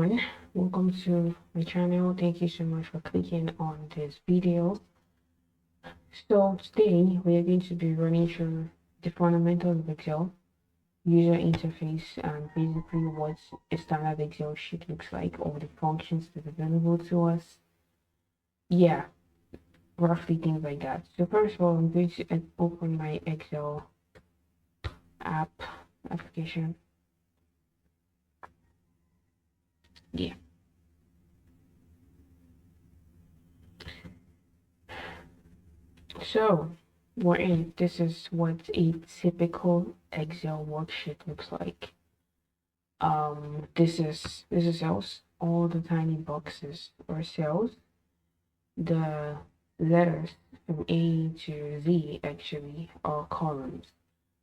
everyone, welcome to my channel. Thank you so much for clicking on this video. So today we are going to be running through the fundamentals of Excel, user interface, and basically what a standard Excel sheet looks like, or the functions that are available to us. Yeah, roughly things like that. So first of all, I'm going to open my Excel application. Yeah. So this is what a typical Excel worksheet looks like. This is cells, all the tiny boxes or cells. The letters from A to Z actually are columns,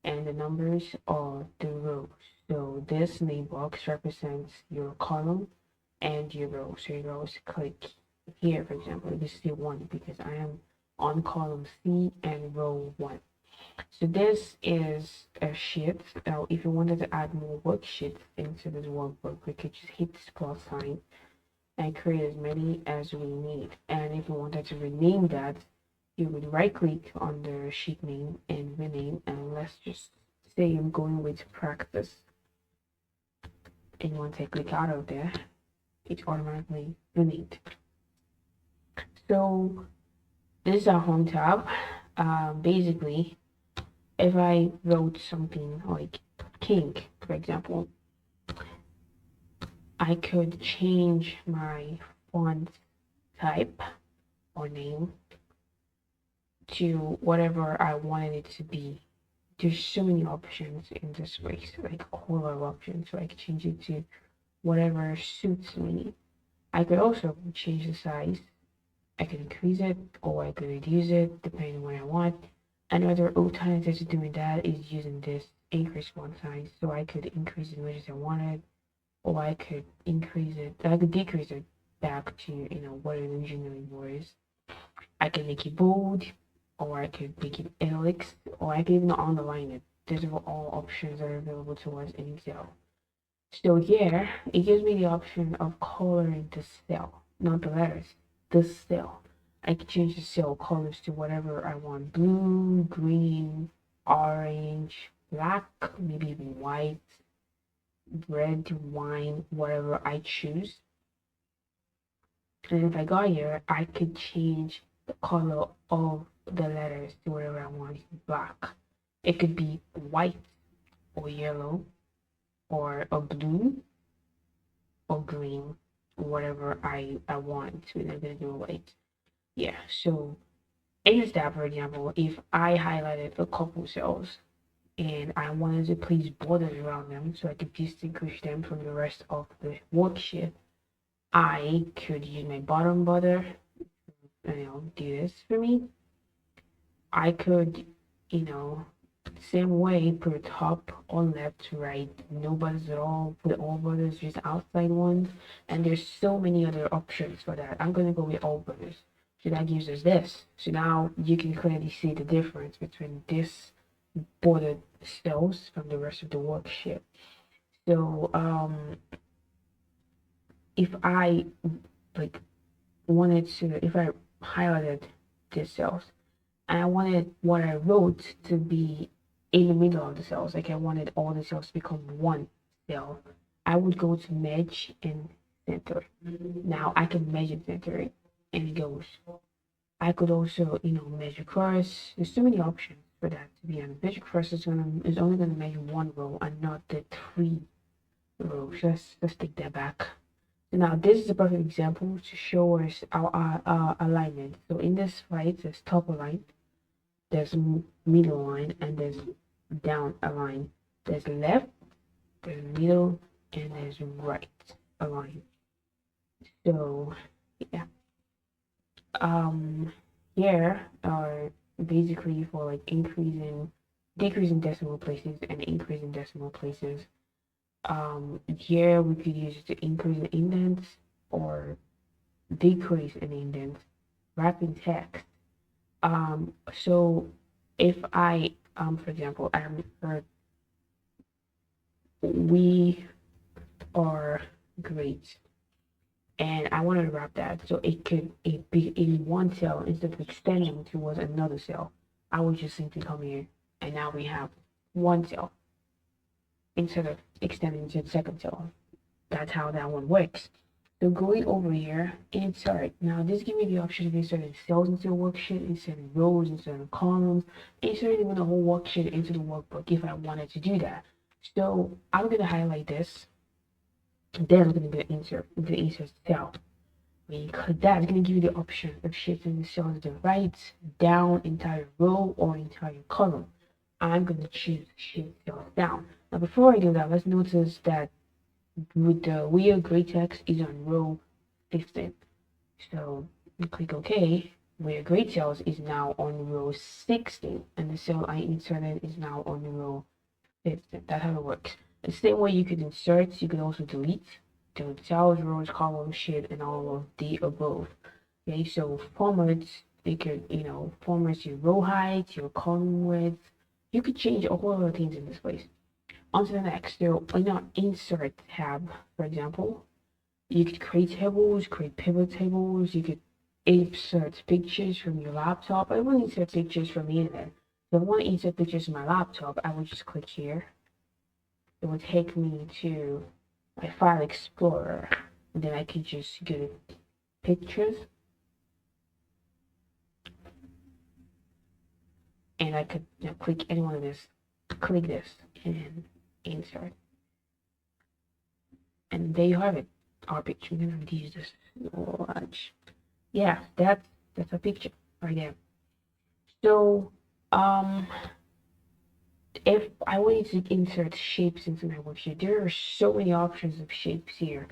and the numbers are the rows. So this name box represents your column and your row. So your rows click here, for example, this is one because I am on column C and row 1. So this is a sheet. Now, if you wanted to add more worksheets into this workbook, we could just hit this plus sign and create as many as we need. And if you wanted to rename that, you would right click on the sheet name and rename. And let's just say I'm going with practice. And once I click out of there, it's automatically renamed. So this is our home tab. Basically, if I wrote something like king, for example, I could change my font type or name to whatever I wanted it to be. There's so many options in this space, like a whole lot of options, so I can change it to whatever suits me. I could also change the size. I could increase it or I could reduce it depending on what I want. Another alternative to doing that is using this increase font size, so I could increase it as much as I wanted, or I could decrease it back to what it originally was. I can make it bold, or I could make it italics, or I can even underline it. These are all options that are available to us in Excel. So here, it gives me the option of coloring the cell, not the letters, the cell. I can change the cell colors to whatever I want: blue, green, orange, black, maybe even white, red, wine, whatever I choose. And if I go here, I could change the color of the letters to whatever I want. Black. It could be white or yellow or a blue or green, whatever I want. So I'm gonna do white. Yeah. So in this tab, for example, if I highlighted a couple cells and I wanted to place borders around them so I could distinguish them from the rest of the worksheet, I could use my bottom border and do this for me. I could, same way, put top or left, right, no borders at all, put all borders, just outside ones, and there's so many other options for that. I'm gonna go with all borders. So that gives us this. So now you can clearly see the difference between this bordered cells from the rest of the worksheet. So if I like wanted to, if I highlighted these cells and I wanted what I wrote to be in the middle of the cells, like I wanted all the cells to become one cell, I would go to merge and center. Now I can merge and center it and it goes. I could also, measure across. There's so many options for that, to be honest. Measure across is only gonna measure one row and not the 3 rows. Let's take that back. Now this is a perfect example to show us our alignment. So in this slide, there's top align, there's middle line, and there's down align. There's left, there's middle, and there's right align. So yeah, here are basically for like decreasing decimal places and increasing decimal places. Here we could use it to increase the indents or decrease an indent, wrapping text. So if I, for example, we are great. and I wanted to wrap that so it be in one cell instead of extending towards another cell. I would just simply come here, and now we have one cell instead of extending to the second cell. That's how that one works. So going over here, insert. Now this gives me the option of inserting cells into the worksheet, inserting rows, inserting columns, inserting even the whole worksheet into the workbook if I wanted to do that. So I'm gonna highlight this. Then I'm gonna go insert into the insert cell. When you click that, it's gonna give you the option of shifting the cells to the right, down, entire row, or entire column. I'm gonna choose shift cells down. Now before I do that, let's notice that with the wheel gray text is on row 15. So you click OK, where gray cells is now on row 16, and the cell I inserted is now on row 15. That's how it works. The same way you could insert, you could also delete cells, rows, columns, sheet, and all of the above. Okay, so formats, you could, format your row height, your column width. You could change a whole lot of things in this place. On to the next. So in our insert tab, for example, you could create tables, create pivot tables, you could insert pictures from your laptop. I want to insert pictures from the internet. If I want to insert pictures from my laptop, I would just click here. It would take me to my file explorer, and then I could just go to pictures, and I could click any one of this, click this, and insert. And there you have it. Our picture. I'm gonna use this. Watch. Yeah, that's a picture right there. So, if I wanted to insert shapes into my worksheet, there are so many options of shapes here.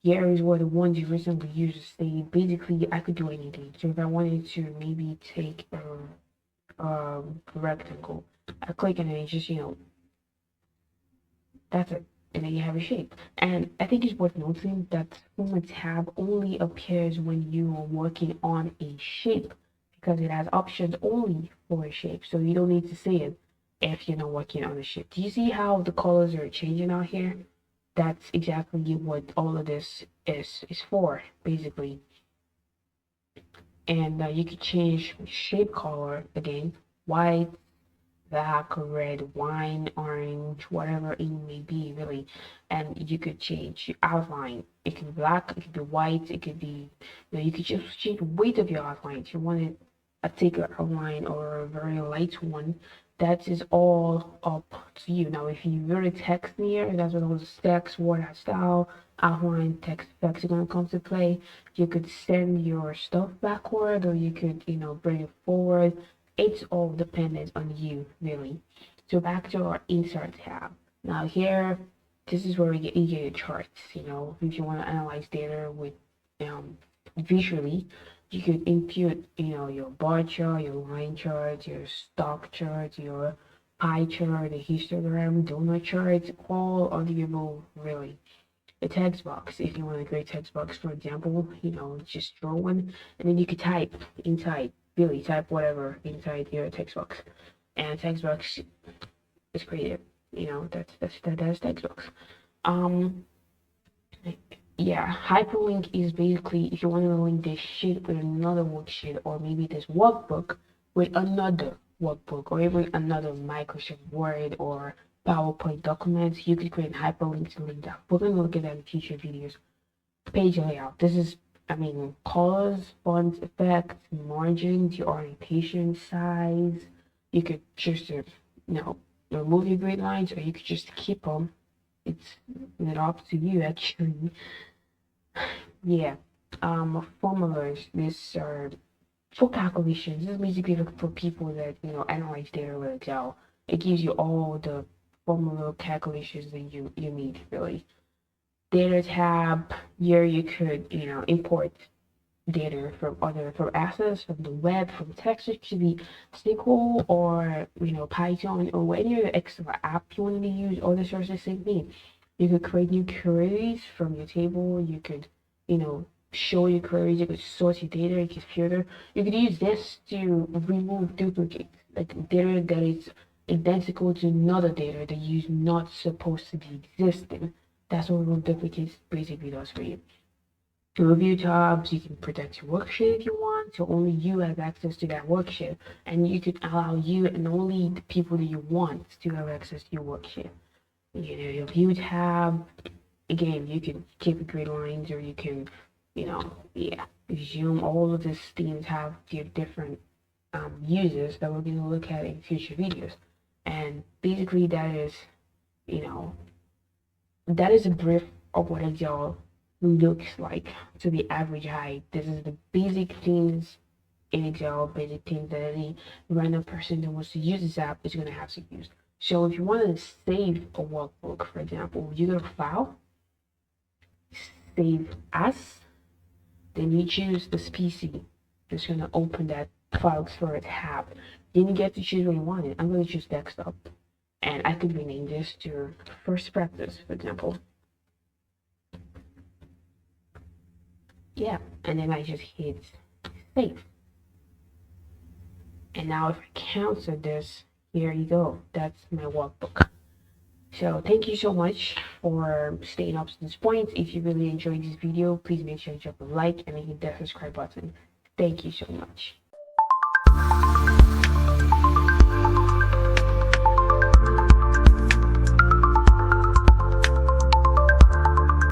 Here is where the ones you recently used to stay. Basically, I could do anything. So if I wanted to maybe take a rectangle, I click and then it's just, that's it. And then you have a shape. And I think it's worth noting that Format tab only appears when you are working on a shape because it has options only for a shape. So you don't need to see it if you're not working on a shape. Do you see how the colors are changing out here? That's exactly what all of this is for, basically. And you could change shape color again, white, black, red, wine, orange, whatever it may be, really. And you could change your outline. It could be black, it could be white, it could be, you could just change the weight of your outline. If you wanted a thicker outline or a very light one, that is all up to you. Now, if you really text here, that's what those text, word style, outline, text effects are going to come to play. You could send your stuff backward, or you could, bring it forward. It's all dependent on you, really. So back to our insert tab. Now here, this is where you get your charts. If you want to analyze data with visually, you could input, your bar chart, your line chart, your stock chart, your pie chart, the histogram, donut charts, all of the above, really. The text box, if you want to create text box, for example, just draw one, and then you could type inside, really type whatever inside your text box, and text box is created. That's text box. Yeah, hyperlink is basically if you want to link this sheet with another worksheet, or maybe this workbook with another workbook, or even another Microsoft Word or PowerPoint documents, you could create hyperlinks to link that. We're going to look at that in future videos. Page layout. This is, colors, fonts, effects, margins, your orientation, size. You could choose to, remove your grid lines, or you could just keep them. It's up to you, actually. Yeah. Formulas. These are for calculations. This is basically for people that analyze data with Excel. It gives you all the formula calculations that you need, really. Data tab. Here you could import data from assets, from the web, from text. It could be SQL or Python or any other Excel app you want to use. All the sources same thing. You could create new queries from your table. You could show your queries. You could sort your data. You could filter. You could use this to remove duplicates, like data that is identical to another data that is not supposed to be existing. That's what remove duplicates basically does for you. To review tabs, you can protect your worksheet if you want, so only you have access to that worksheet, and you could allow you and only the people that you want to have access to your worksheet. Your view tab, again, you can keep grid lines, or you can, zoom. All of these themes have their different uses that we're going to look at in future videos. And basically you know, that is a brief of what Excel looks like to the average eye. This is the basic things in Excel, basic things that any random person that wants to use this app is going to have to use. So if you want to save a workbook, for example, you go to File, Save As, then you choose this PC. It's going to open that file explorer tab. Then you get to choose what you want. I'm going to choose desktop, and I could rename this to First Practice, for example. Yeah, and then I just hit save. And now if I cancel this, here you go. That's my workbook. So thank you so much for staying up to this point. If you really enjoyed this video, please make sure to drop a like and hit that subscribe button. Thank you so much.